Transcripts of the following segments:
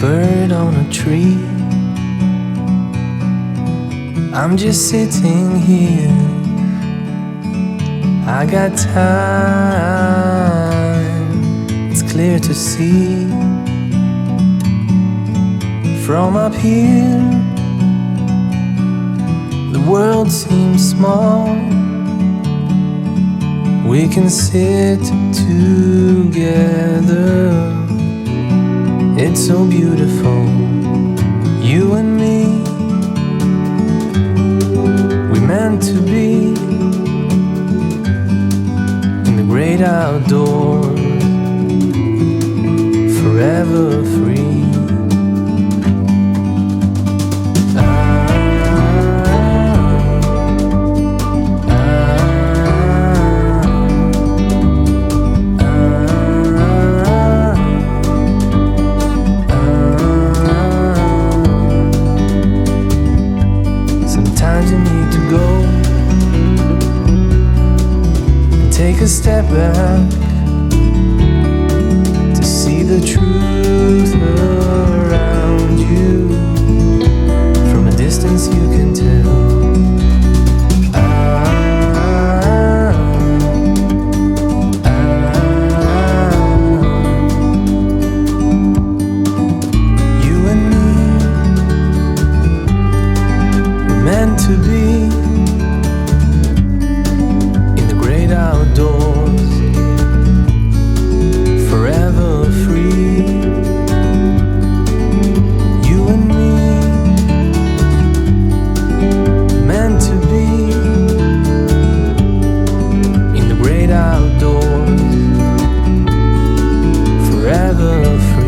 bird on a tree. I'm just sitting here, I got time, it's clear to see. From up here, the world seems small. We can sit together, it's so beautiful, you and me. We meant to be in the great outdoors, forever free. Take a step back to see the truth around you. From a distance you can tell. You and me, we're meant to be outdoors, forever free. You and me, meant to be in the great outdoors, forever free.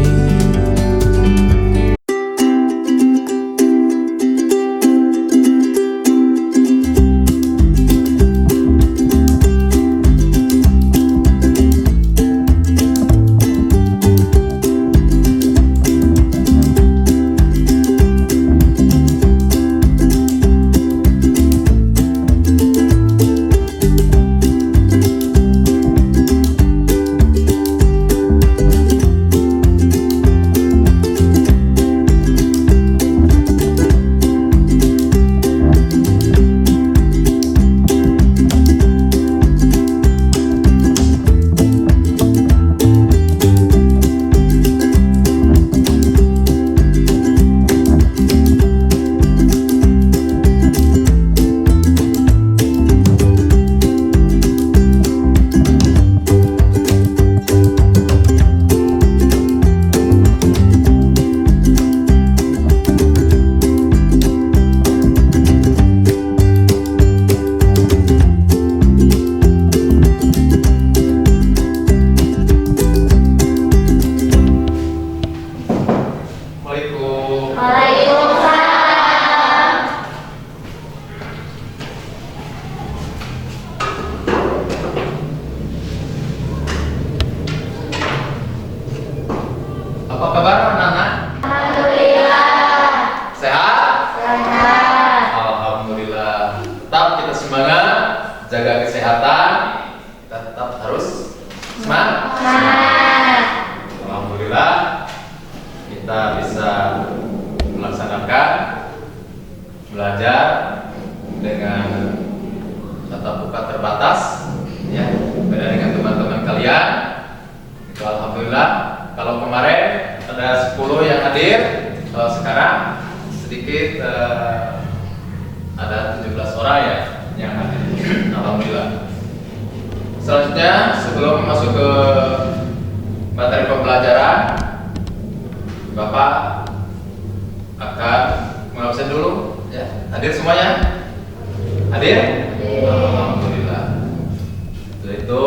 Apa kabar anak-anak? Alhamdulillah. Sehat? Sehat. Alhamdulillah. Tetap kita semangat, jaga kesehatan. Kita tetap harus semangat. Alhamdulillah kita bisa melaksanakan belajar dengan tatap muka terbatas, ya. Beda dengan teman-teman kalian. Itu alhamdulillah. Kalau kemarin ada 10 yang hadir, kalau sekarang sedikit ada 17 orang ya yang hadir. Alhamdulillah. Selanjutnya sebelum masuk ke materi pembelajaran, Bapak akan mengabsen dulu ya. Hadir semuanya? Hadir? Alhamdulillah. Setelah itu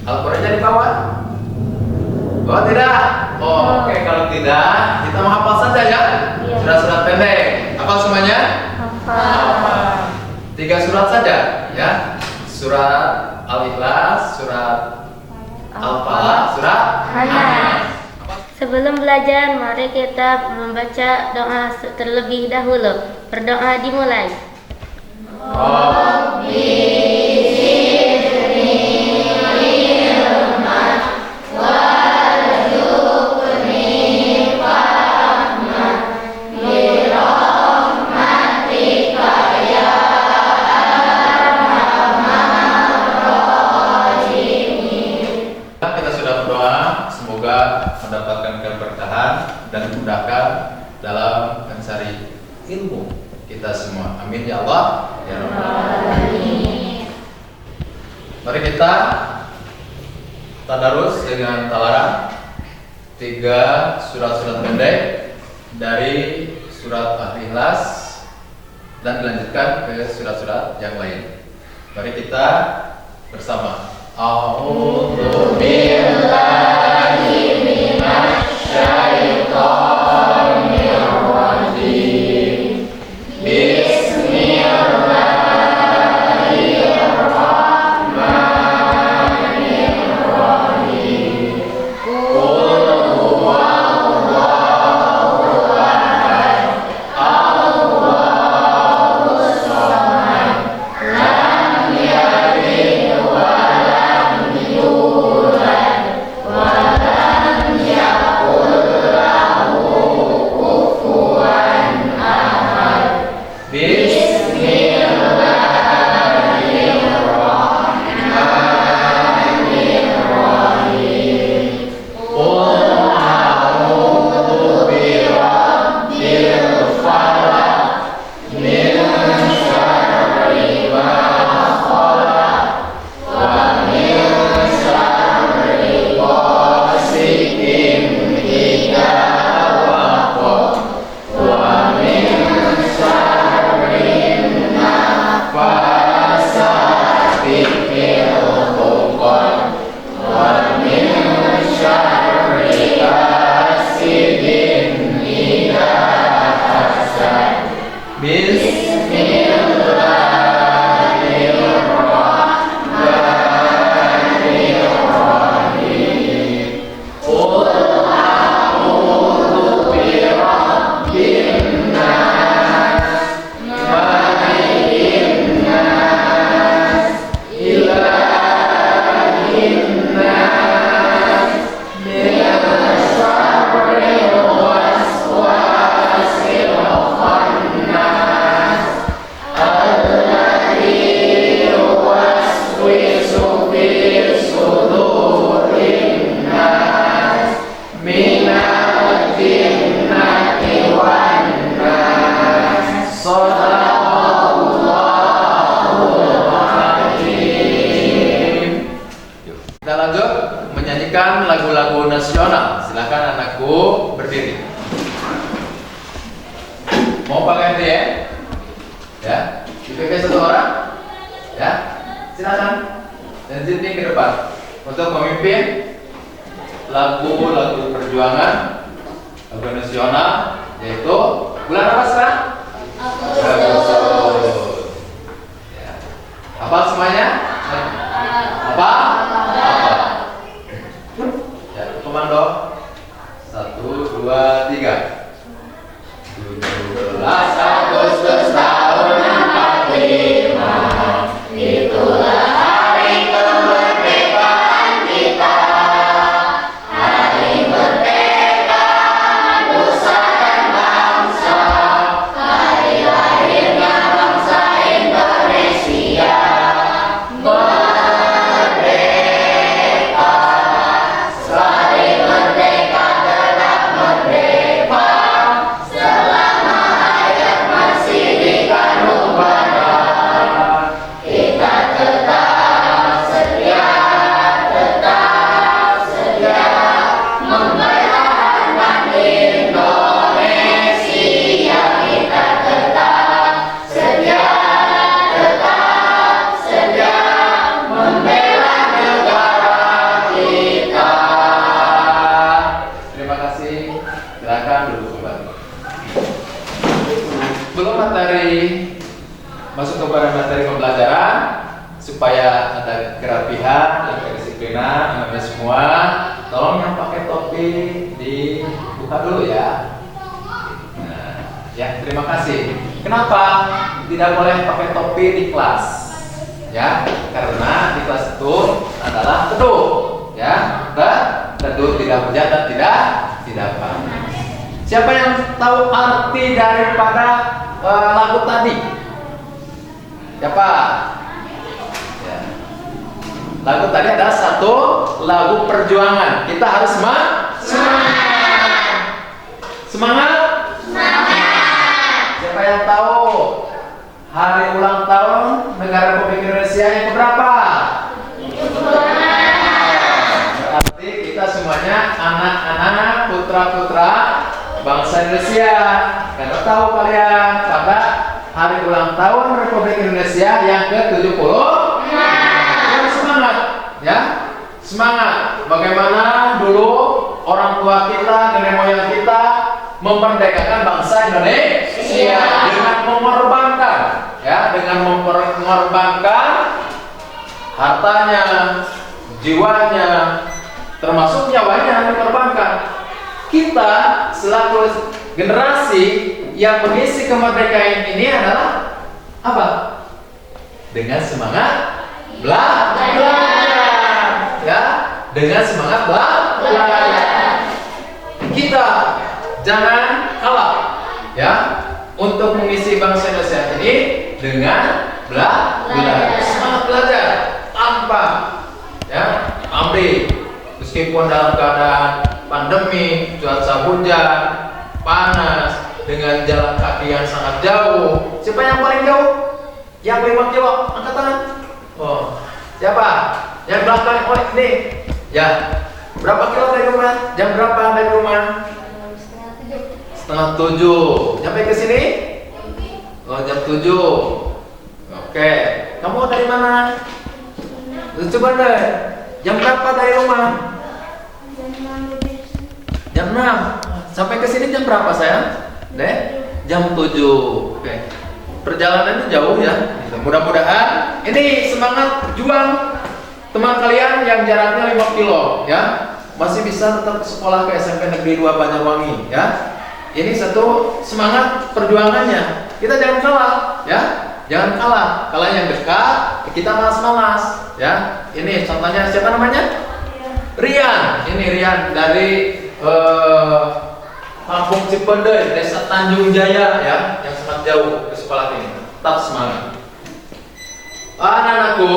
Al-Qurannya dibawa? Oh tidak? Oh, oke. Kalau tidak, kita menghafal saja ya. Surat-surat pendek. Hafal semuanya? Hafal. 3 surat saja ya. Surat Al-Ikhlas, surat Al-Falaq, surat An-Nas. Sebelum belajar, mari kita membaca doa terlebih dahulu. Berdoa dimulai. Warzuqni dan dimudahkan dalam mencari ilmu kita semua. Amin ya Allah ya Rabbal Alamin. Mari kita tadarus dengan talarang 3 surat-surat pendek dari surat Al-Ikhlas dan dilanjutkan ke surat-surat yang lain. Mari kita bersama. A'udzu billahi minasy syaithanir rajim. Bismillahirrahmanirrahim. Qul huwallahu ahad. Allahus samad. Lam yalid wa lam yulad wa lam yakul lahu kufuwan ahad. Bismillahirrahmanirrahim. Qul a'udzu birabbil falaq min syarri ma khalaq wa min syarri ghasiqin idza waqab wa min syarri nafasati fil 'uqad wa min syarri hasidin idza hasad. Bismillahirrahmanirrahim. Qul a'udzu birabbin nas, malikin nas, ilahin nas, min syarril waswasil khannas, alladzi yuwaswisu fi sudurin nas, minal jinnati wan nas. Shadaqallahul azim. Kita lanjut menyanyikan lagu-lagu nasional. Silakan anakku berdiri. Mau pakai dia? Ya, dipakai satu orang. Ya, silakan. Dan sini ke depan untuk memimpin lagu-lagu perjuangan, lagu nasional, yaitu bulan apa sekarang? Agustus. Ya. Hafal semuanya? Apa? Ya, komando. 1, 2, 3. 17 Agustus tahun 45, itulah hari kemerdekaan kita. Hari merdeka nusa dan bangsa, hari lahirnya bangsa Indonesia. Merdeka, selalu merdeka telah merdeka, selama hayat masih di kandung badan. Kita tetap setia mempertahankan Indonesia. Kita tetap setia membela negara kita. Terima kasih. Silakan duduk kembali. Belum masuk kepada materi pembelajaran, supaya ada kerapihan dan kedisiplinan Anda semua, tolong yang pakai topi dibuka dulu ya. Nah, ya, terima kasih. Kenapa tidak boleh pakai topi di kelas? Ya, karena di kelas itu adalah teduh, ya, teduh, tidak hujan dan tidak panas. Siapa yang tahu arti daripada lagu tadi? Siapa? Ya. Lagu tadi adalah satu lagu perjuangan. Kita harus semangat. Semangat? Siapa yang tahu hari ulang tahun Negara Republik Indonesia yang keberapa? Berarti kita semuanya anak-anak putra-putra bangsa Indonesia. Karena tahu kalian pada hari ulang tahun Republik Indonesia yang ke-70. Semangat ya. Semangat. Bagaimana dulu orang tua kita, nenek moyang kita memerdekakan bangsa Indonesia dengan mengorbankan ya, dengan mengorbankan hartanya, jiwanya, termasuk nyawanya dikorbankan. Kita selaku generasi yang mengisi kemerdekaan ini adalah apa? Dengan semangat belajar. Ya, dengan semangat belajar. Kita jangan kalah ya untuk mengisi bangsa Indonesia ini dengan belajar. Semangat belajar tanpa ya pamrih. Meskipun dalam keadaan pandemi, cuaca hujan, panas, dengan jalan kaki yang sangat jauh. Siapa yang paling jauh? Yang paling jauh, angkat tangan. Oh, siapa? Yang belakang, oh ini. Ya, berapa kilo dari rumah? Jam berapa dari rumah? 6:30. Sampai ke sini? Oh, jam 7. Oke. Kamu dari mana? Coba deh. Jam berapa dari rumah? Jam 6. Sampai ke sini jam berapa sayang? Deh, jam 7. Oke. Perjalanannya jauh ya. Mudah-mudahan ini semangat juang teman kalian yang jaraknya 5 kilo ya. Masih bisa tetap sekolah ke SMP Negeri 2 Banyuwangi ya. Ini satu semangat perjuangannya. Kita jangan kalah ya. Jangan kalah. Kalau yang dekat kita malas-malas ya. Ini contohnya siapa namanya? Rian. Ini Rian dari Kampung Cipendei, Desa Tanjung Jaya ya, yang sangat jauh ke sekolah ini. Tetap semangat. Anak-anakku,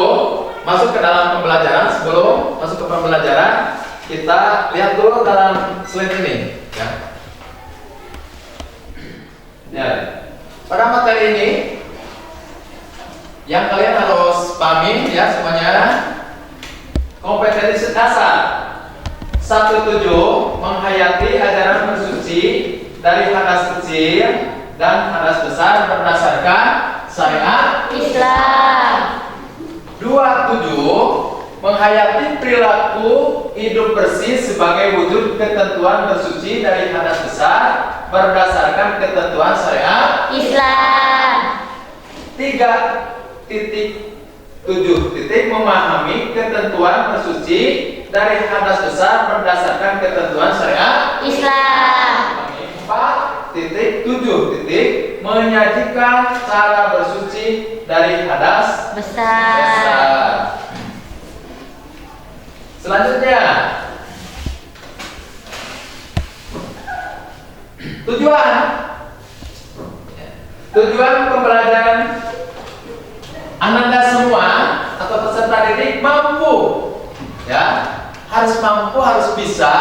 masuk ke dalam pembelajaran. Sebelum masuk ke pembelajaran, kita lihat dulu dalam slide ini ya. Ya, pada materi ini yang kalian harus pahami ya semuanya, kompetensi dasar 1.7 menghayati ajaran bersuci dari hadas kecil dan hadas besar berdasarkan syariat Islam. 2.7 menghayati perilaku hidup bersih sebagai wujud ketentuan bersuci dari hadas besar berdasarkan ketentuan syariat Islam. 3.7 memahami ketentuan bersuci dari hadas besar berdasarkan ketentuan syariat Islam. 4.7 menyajikan cara bersuci dari hadas besar. Selanjutnya, tujuan pembelajaran Ananda semua atau peserta didik mampu ya, harus mampu, harus bisa.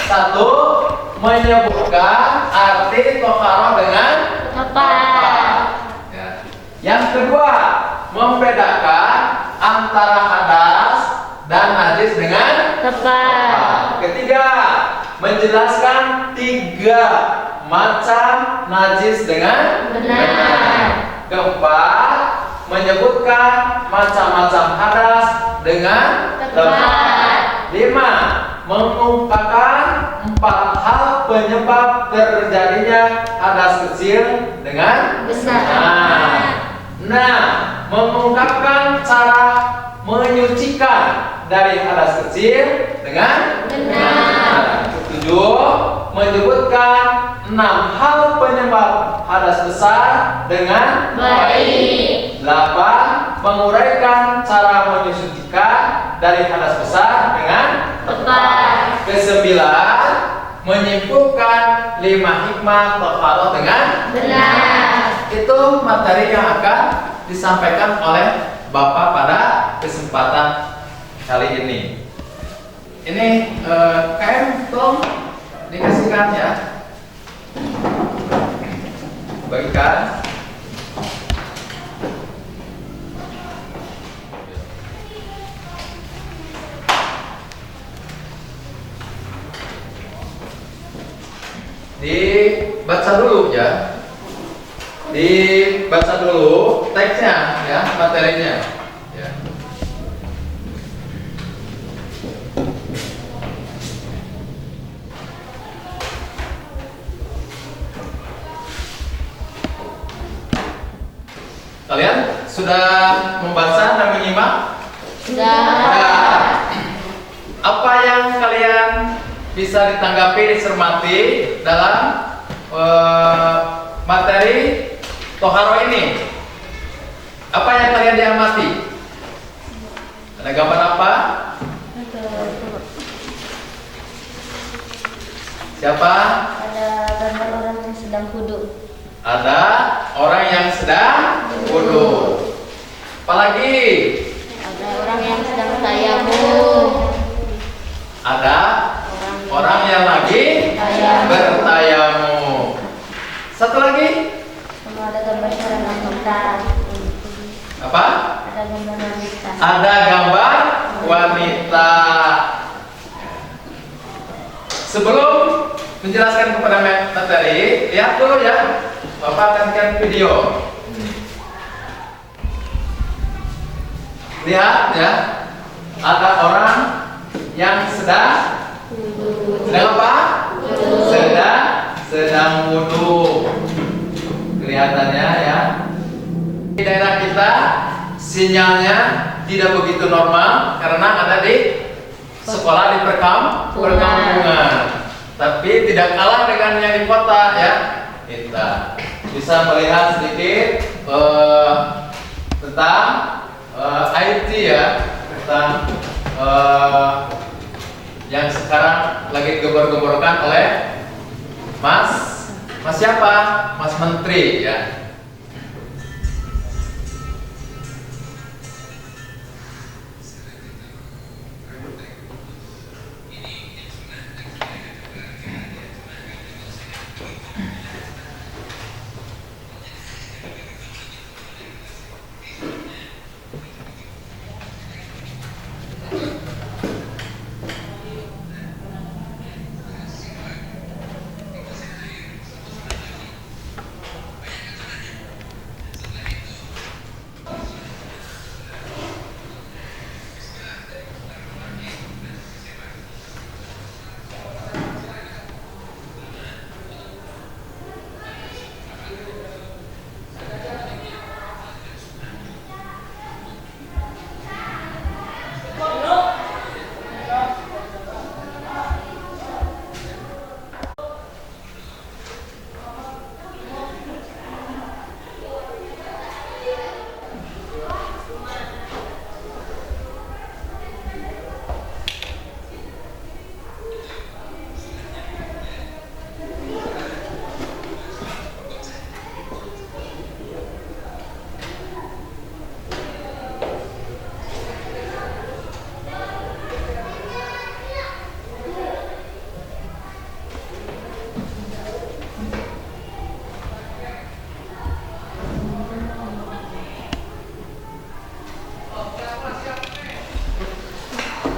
Satu, menyebutkan arti toharo dengan Tepat. ya. Yang kedua, membedakan antara hadas dan najis dengan Tepat. Ketiga, menjelaskan 3 macam najis dengan Benar. Keempat, menyebutkan macam-macam hadas dengan Tepat. 5, mengungkapkan 4 hal penyebab terjadinya hadas kecil dengan Besar. 6, mengungkapkan cara menyucikan dari hadas kecil dengan Benar. 7, menyebutkan 6 hal penyebab hadas besar dengan Baik. 8, menguraikan cara menyucikan dari hadas besar dengan Tepat. ke-9, menyimpulkan 5 hikmah toharo dengan Benar. Itu materi yang akan disampaikan oleh Bapak pada kesempatan kali ini. Ini KM tolong dikasihkan ya. Bagikan. Dibaca dulu ya. Dibaca dulu teksnya ya, materinya ya. Kalian sudah membaca dan menyimak? Sudah. Nah, apa yang kalian bisa ditanggapi, dicermati dalam materi Toharo ini? Apa yang kalian diamati? Ada gambar apa? Siapa? Ada gambar orang yang sedang wudhu. Ada orang yang sedang wudhu. Apalagi? Ada orang yang sedang tayamum. Ada orang yang lagi bertayamum. Satu lagi? Sama ada gambar seorang wanita. Apa? Ada gambar wanita. Ada gambar wanita. Sebelum menjelaskan kepada materi, lihat dulu ya. Bapak akan bikin video. Lihat ya. Ada orang yang sedang apa? Sedang wudhu. Kelihatannya ya. Di daerah kita sinyalnya tidak begitu normal karena ada di sekolah di perkampungan. Tapi tidak kalah dengan yang di kota ya. Kita bisa melihat sedikit tentang IT ya, tentang yang sekarang lagi gebor-geborkan oleh Mas siapa? Mas Menteri ya.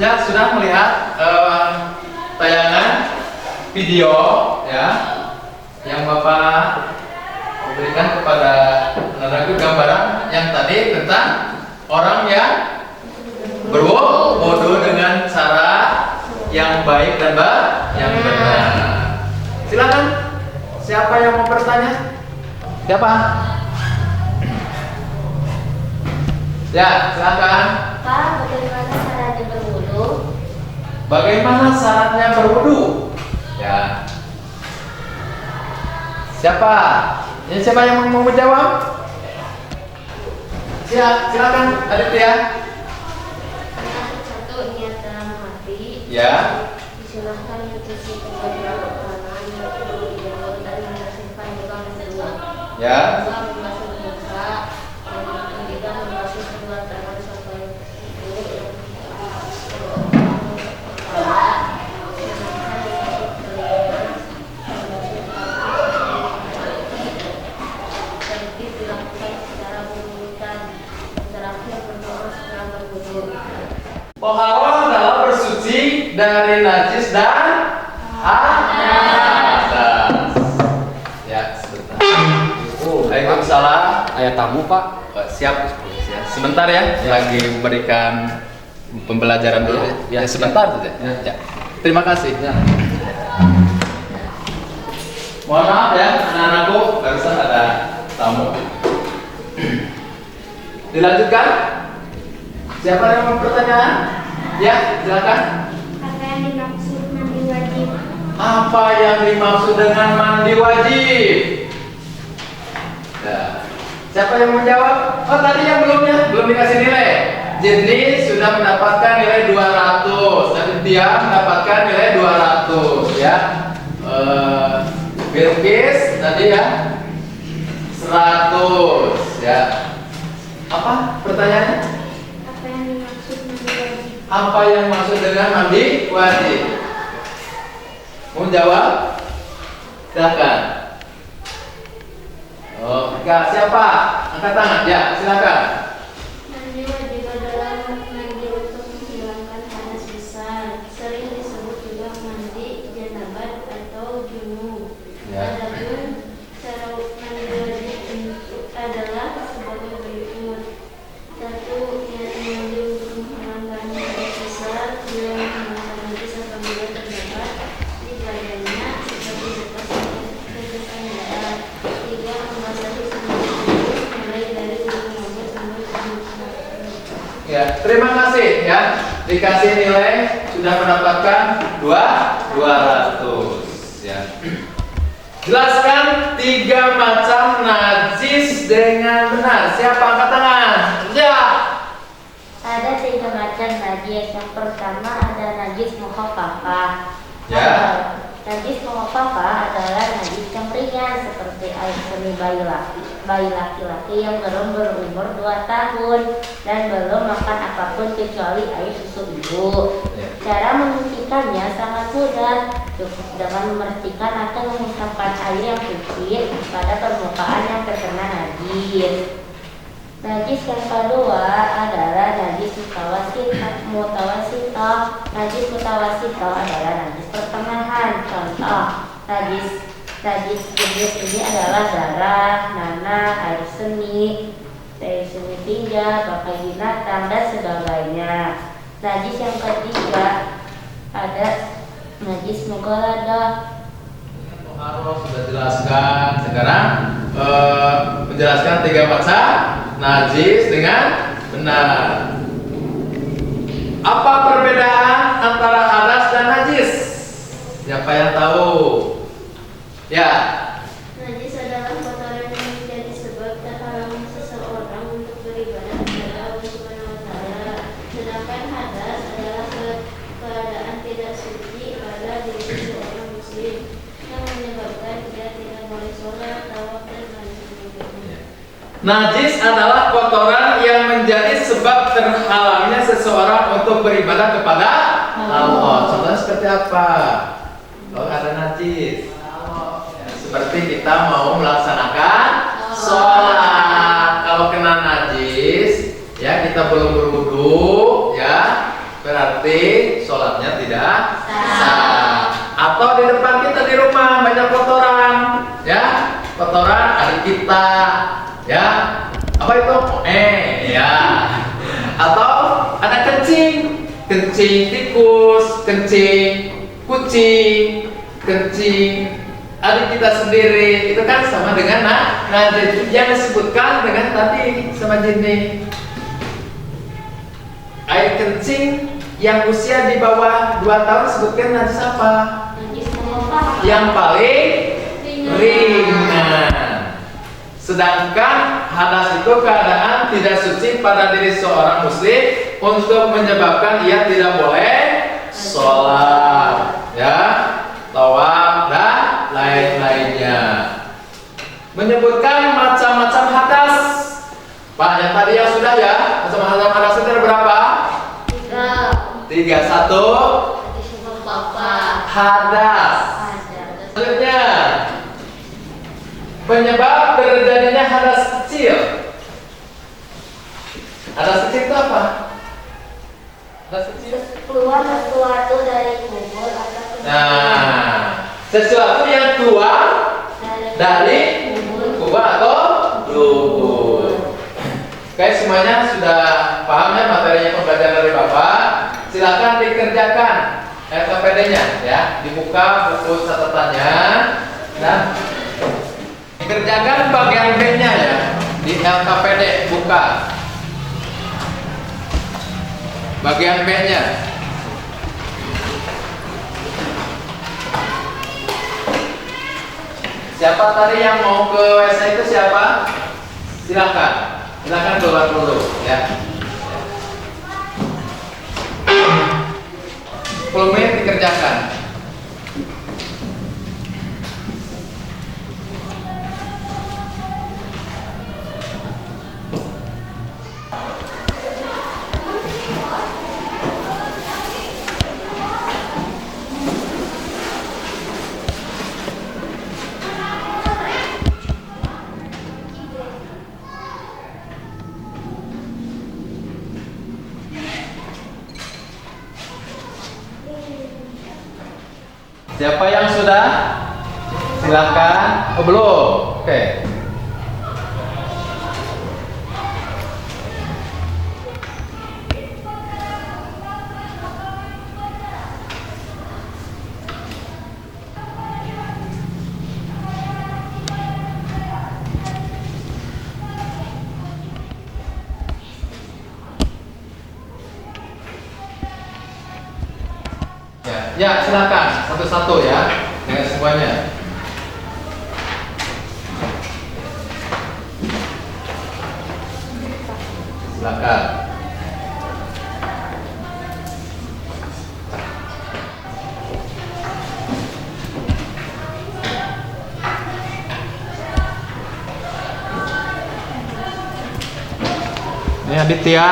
Ya sudah melihat tayangan video ya yang Bapak berikan kepada anak-anak, gambaran yang tadi tentang orang yang berwudu dengan cara yang baik dan yang benar. Silakan, siapa yang mau bertanya? Siapa? Ya, silakan. Pak, bagaimana caranya berwudu? Bagaimana syaratnya berwudu? Ya. Siapa? Ini siapa yang mau menjawab? Silakan, Aditya. Satu, niat dalam hati. Ya. Disilahkan mencuci kedua tangan, berwudu dan membersihkan lubang kedua. Ya. Dua, membasuh muka. Dan ketiga, membasuh kedua tangan sampai kuku. Yang kepala. Sedangkan membasuh telinga, membasuh kaki, Toharoh adalah bersuci dari najis dan hadas. Ya, sebentar. Waalaikumsalam. Ayah tamu Pak. Siap. Sebentar ya, lagi memberikan pembelajaran dulu. Ya, sebentar saja. Ya. Terima kasih. Ya. Mohon maaf ya, anak-anakku, barusan ada tamu. Dilanjutkan. Siapa yang mau pertanyaan? Ya, silakan. Apa yang dimaksud mandi wajib? Apa yang dimaksud dengan mandi wajib? Ya. Siapa yang menjawab? Oh, tadi yang belum dikasih nilai. Jadi sudah mendapatkan nilai 200. Tadi dia mendapatkan nilai 200 ya. Bilkis tadi ya 100 ya. Apa pertanyaannya? Apa yang dimaksud mandi wajib? Apa yang maksud dengan mandi wajib? Mau jawab? Silakan. Oh, enggak, siapa? Angkat tangan. Ya, silakan. Mandi wajib adalah mandi untuk menghilangkan hadas besar. Sering disebut juga mandi janabat atau junub. Ya. Adapun cara mandi wajib adalah sebagai berikut. Satu, yang mandi untuk menghilangkan hadas besar. Dua, menghilangkan najis apabila terdapat di badannya seperti bekas tetesan darah. Tiga, membasahi semua tubuh mulai dari ujung rambut sampai ujung kaki. Ya, terima kasih ya. Dikasih nilai sudah mendapatkan 200 ya. Jelaskan 3 macam najis dengan benar. Siapa angkat tangan? Ya. Ada 3 macam najis. Yang pertama ada najis mukhafafah. Ya. Najis mukhafafah adalah najis yang ringan seperti air seni bayi laki-laki yang belum berumur 2 tahun dan belum makan apapun kecuali air susu ibu. Ya. Cara membersihkannya sangat mudah. Cukup dengan membersihkan atau mengusapkan air yang suci pada permukaan yang terkena najis. Najis yang kedua adalah najis mutawasito. Najis mutawasito adalah najis pertengahan. Contoh, najis jenis ini adalah darah, nanah, air seni tinja, bangkai binatang dan sebagainya. Najis yang ketiga ada najis mughaladah. Harus sudah jelaskan. Sekarang menjelaskan 3 macam najis dengan benar. Apa perbedaan antara hadas dan najis? Siapa yang tahu? Ya. Najis adalah kotoran yang menjadi sebab terhalangnya seseorang untuk beribadah kepada Allah Subhanahu wa Ta'ala. Sedangkan hadas adalah keadaan tidak suci pada diri seorang muslim yang menyebabkan dia tidak boleh sholat, tawaf dan lain sebagainya. Najis adalah kotoran yang menjadi sebab terhalangnya seseorang untuk beribadah kepada Allah. Contohnya seperti apa? Kalau ada najis, ya, seperti kita mau melaksanakan sholat. Kalau kena najis, ya kita belum berwudu, ya berarti sholatnya tidak sah. Atau di depan kita di rumah banyak kotoran, ya kotoran adik kita. Ya, apa itu? Ya. Atau ada kencing tikus, kencing kucing, kencing adik kita sendiri. Itu kan sama dengan najis yang disebutkan dengan tadi sama jenis. Air kencing yang usia di bawah 2 tahun sebutkan najis apa? Najis mukhafafah. Yang paling ringan. Sedangkan hadas itu keadaan tidak suci pada diri seorang muslim untuk menyebabkan ia tidak boleh sholat, ya, tawaf dan lain-lainnya. Menyebutkan macam-macam hadas. Pak, yang tadi yang sudah ya, macam-macam hadas itu ada berapa? 3. 1. Najis mukhafafah. Hadas. Selanjutnya, penyebab terjadinya hadas kecil. Hadas kecil itu apa? Hadas kecil keluar sesuatu dari kubur atau Nah, sesuatu yang keluar dari kubur atau lubur. Oke, semuanya sudah paham ya materinya pembelajaran dari Bapak? Silakan dikerjakan LKPD-nya ya, dibuka buku catatannya dan dikerjakan bagian B-nya ya, di LKPD buka bagian B-nya. Siapa tadi yang mau ke WC itu siapa? Silakan keluar dulu ya. 10 menit dikerjakan. Siapa yang sudah? Silakan. Oh belum. Oke. Ya, silakan satu-satu ya, dengan semuanya. Silakan. Ini Aditya.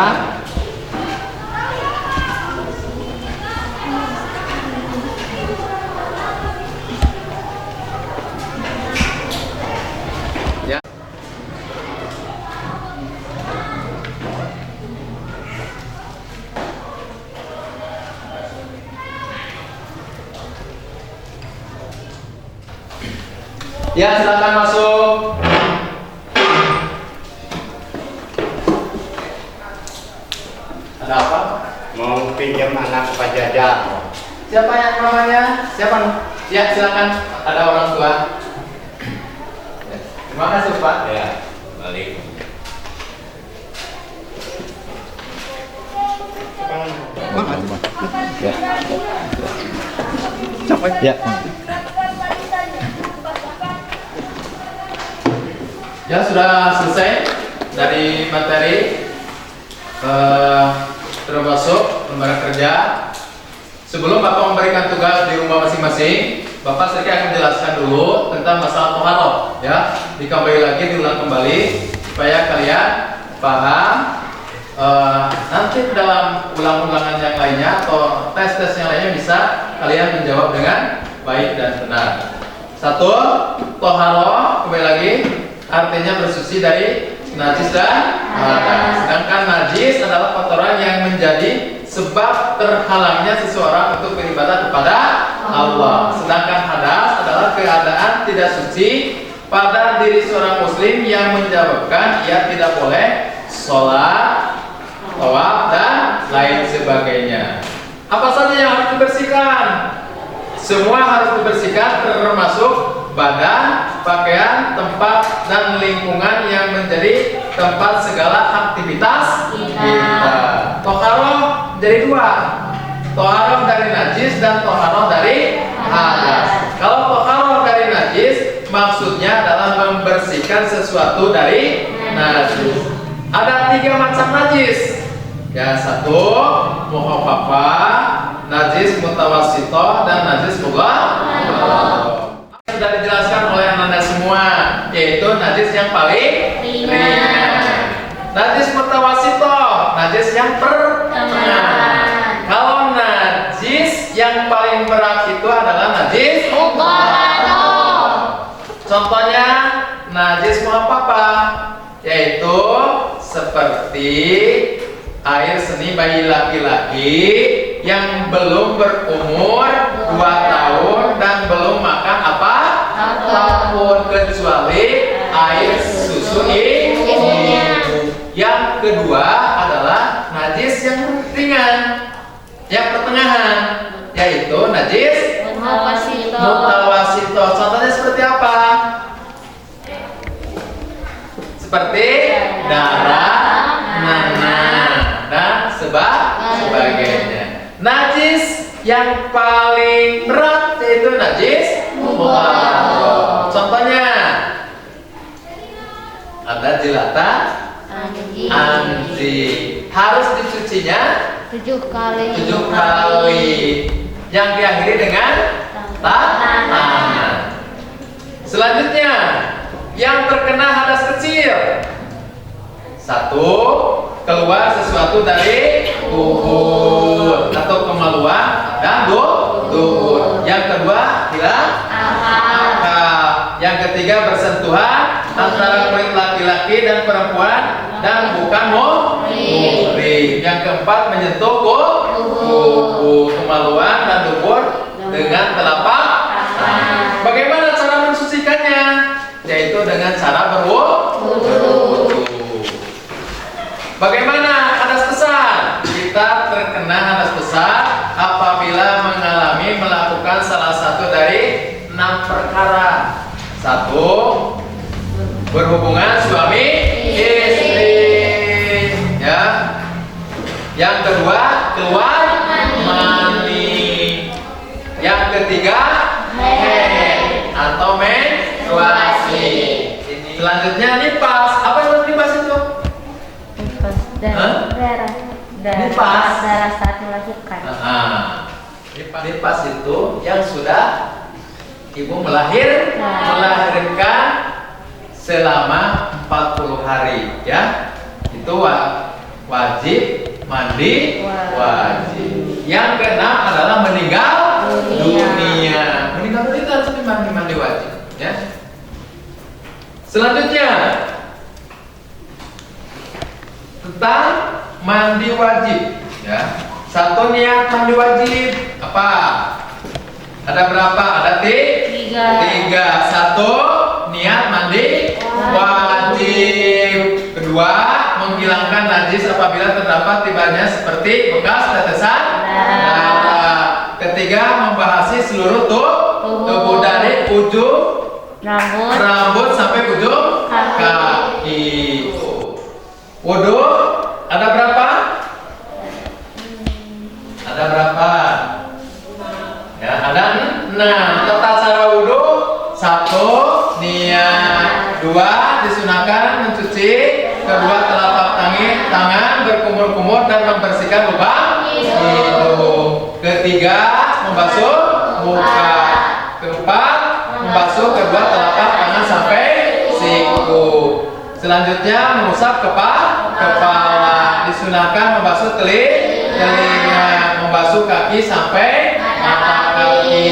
Ya, silakan masuk. Ada apa? Mau pinjam anak Pak Jajak. Siapa yang namanya? Siapa? Ya, silakan. Ada orang tua. Ya. Terima kasih, Pak. Ya, balik. Ya. Capek. Ya. Ya, sudah selesai dari materi termasuk lembaran kerja. Sebelum Bapak memberikan tugas di rumah masing-masing, Bapak sedikit akan jelaskan dulu tentang masalah toharoh ya. Dikembali lagi, diulang kembali supaya kalian paham. Nanti dalam ulang-ulangan yang lainnya atau tes-tes yang lainnya bisa kalian menjawab dengan baik dan benar. Satu, toharoh kembali lagi artinya bersuci dari najis dan hadas. Sedangkan najis adalah kotoran yang menjadi sebab terhalangnya seseorang untuk beribadah kepada Allah. Sedangkan hadas adalah keadaan tidak suci pada diri seorang muslim yang menyebabkan ia tidak boleh sholat, tawaf dan lain sebagainya. Apa saja yang harus dibersihkan? Semua harus dibersihkan, termasuk badan, pakaian, tempat dan lingkungan yang menjadi tempat segala aktivitas kita. Toharoh jadi dua, toharoh dari najis dan toharoh dari hadas. Kalau toharoh dari najis maksudnya adalah membersihkan sesuatu dari najis. Ada 3 macam najis. Ya, satu mukhafafah, najis mutawassithah dan najis mughalladhah. Sudah dijelaskan oleh Anda semua, yaitu najis yang paling ringan. Najis mutawassithah, najis yang pertengahan. Kalau najis yang paling berat itu adalah najis mughalladhah. Contohnya najis mukhafafah, yaitu seperti air seni bayi laki-laki, yang belum berumur 2 tahun dan belum makan apapun kecuali air susu ibu. Yang kedua adalah najis yang ringan, yang pertengahan, yaitu najis mutawasito. Contohnya seperti apa? Seperti darah, nanah, dan sebagainya. Najis yang paling berat yaitu najis mutahharah. Contohnya ada jilatan anjing, harus dicucinya 7 kali. 7 kali, yang diakhiri dengan tangan. Selanjutnya, yang terkena hadas kecil. 1. Keluar sesuatu dari tubuh atau kemaluan dan dubur. Yang kedua, hilang akal. Yang ketiga, bersentuhan antara kulit laki-laki dan perempuan dan bukan muhrim. Yang keempat, menyentuh tubuh, kemaluan dan dubur dengan telapak tangan. Bagaimana cara mensucikannya? Yaitu dengan cara berwudu. Bagaimana hadas besar? Kita terkena hadas besar apabila melakukan salah satu dari 6 perkara. 1. Berhubungan suami istri, ya. Yang kedua, keluar mani. Yang ketiga, haid atau menstruasi. Selanjutnya nifas. Apa itu nifas itu? Nifas. Darah saat melahirkan. Nifas itu yang sudah ibu melahirkan selama 40 hari, ya. Itu wajib mandi, wajib. Yang keenam adalah meninggal dunia. Meninggal dunia itu harus mandi wajib, ya. Selanjutnya tentang mandi wajib, ya. 1 niat mandi wajib apa? Ada berapa? Ada 3. 1 niat mandi wajib. Kedua, menghilangkan najis apabila terdapat tibanya seperti bekas tetesan darah. Ketiga, membahasi seluruh tubuh dari ujung rambut sampai ujung kaki. Wudu ada berapa? Ada berapa? Ya, ada 6. Tata cara wudu: 1. Niat. 2. Disunahkan mencuci kedua telapak tangan berkumur-kumur dan membersihkan lubang hidung. Ketiga, membasuh muka. Keempat, membasuh kedua telapak tangan sampai siku. Selanjutnya, mengusap kepala. Disunahkan membasuh telinga, membasuh kaki sampai mata kaki.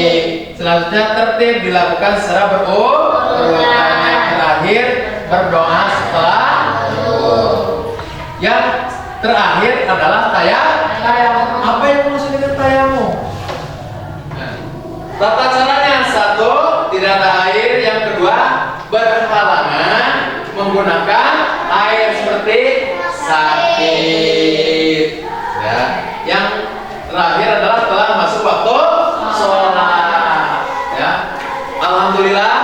Selanjutnya, tertib dilakukan secara berurutan. Yang terakhir, berdoa setelah yang terakhir adalah tayamum. Apa yang maksud dengan tayamum? Tata caranya: 1. Tidak ada air. Yang kedua, berhalangan menggunakan air seperti sakit, ya. Yang terakhir adalah telah masuk waktu sholat, ya. Alhamdulillah,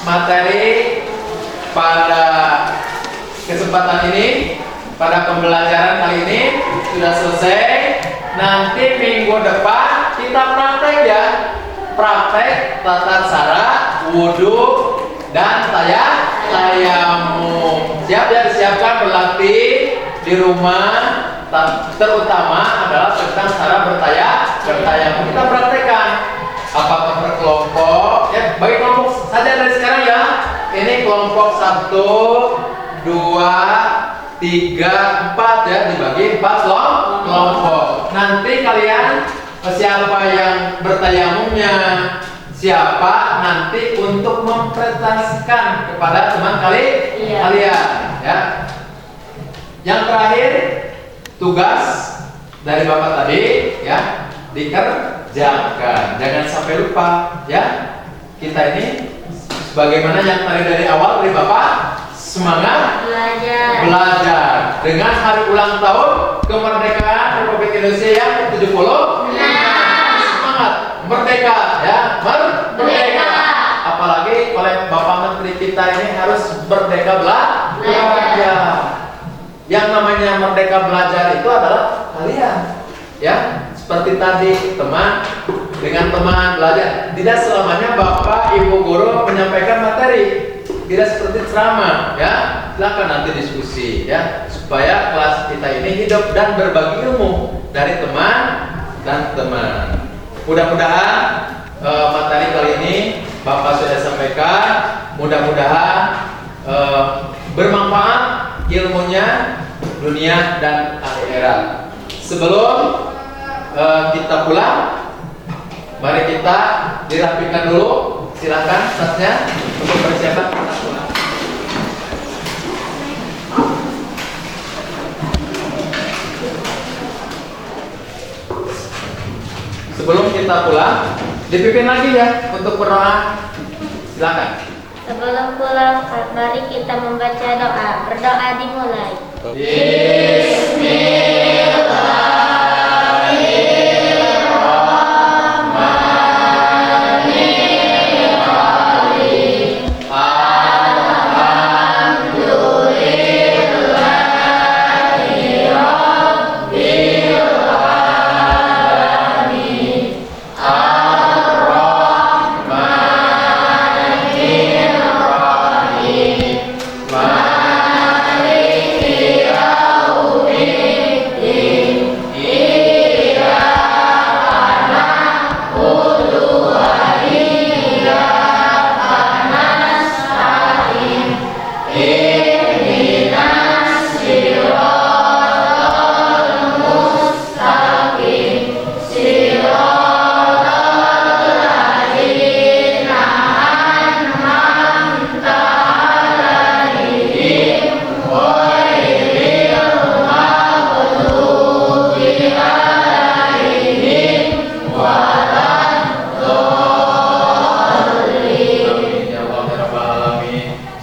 materi pada kesempatan ini, pada pembelajaran kali ini sudah selesai. Nanti minggu depan kita praktek, ya. Praktek tata cara wudu dan tayamum. Siap ya, disiapkan berlatih di rumah. Terutama adalah tentang cara bertayamum. Kita praktekkan apakah berkelompok, ya. Bagi kelompok saja dari sekarang, ya. Ini kelompok 1, 2, 3, 4, ya. Dibagi 4 kelompok. Nanti kalian, siapa yang bertayamumnya, siapa nanti untuk mempresentasikan kepada teman kalian, ya. Yang terakhir, tugas dari Bapak tadi ya dikerjakan. Jangan sampai lupa ya. Kita ini sebagaimana yang tadi dari awal dari Bapak, semangat belajar dengan hari ulang tahun kemerdekaan Republik Indonesia yang ke-70. Semangat merdeka ya, merdeka. Apalagi oleh Bapak Menteri kita ini harus merdeka belajar. Yang namanya merdeka belajar itu adalah kalian ya. Seperti tadi teman dengan teman belajar. Tidak selamanya Bapak Ibu guru menyampaikan materi. Tidak seperti ceramah ya. Silakan nanti diskusi ya, supaya kelas kita ini hidup dan berbagi ilmu dari teman dan teman. Mudah-mudahan materi kali ini Bapak sudah sampaikan. Mudah-mudahan bermanfaat ilmunya dunia dan akhirat. Sebelum kita pulang, mari kita dirapikan dulu. Silakan tasnya untuk persiapan kita pulang. Sebelum kita pulang, dipimpin lagi ya untuk berdoa. Silakan. Sebelum pulang, mari kita membaca doa. Berdoa dimulai.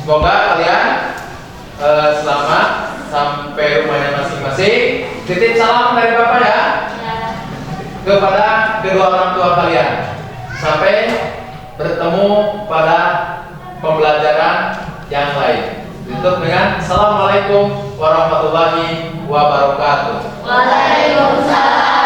Semoga kalian selamat sampai rumahnya masing-masing. Titip salam dari Bapak ya kepada kedua orang tua kalian. Sampai bertemu pada pembelajaran yang lain. Tutup dengan Assalamualaikum warahmatullahi wabarakatuh. Waalaikumsalam.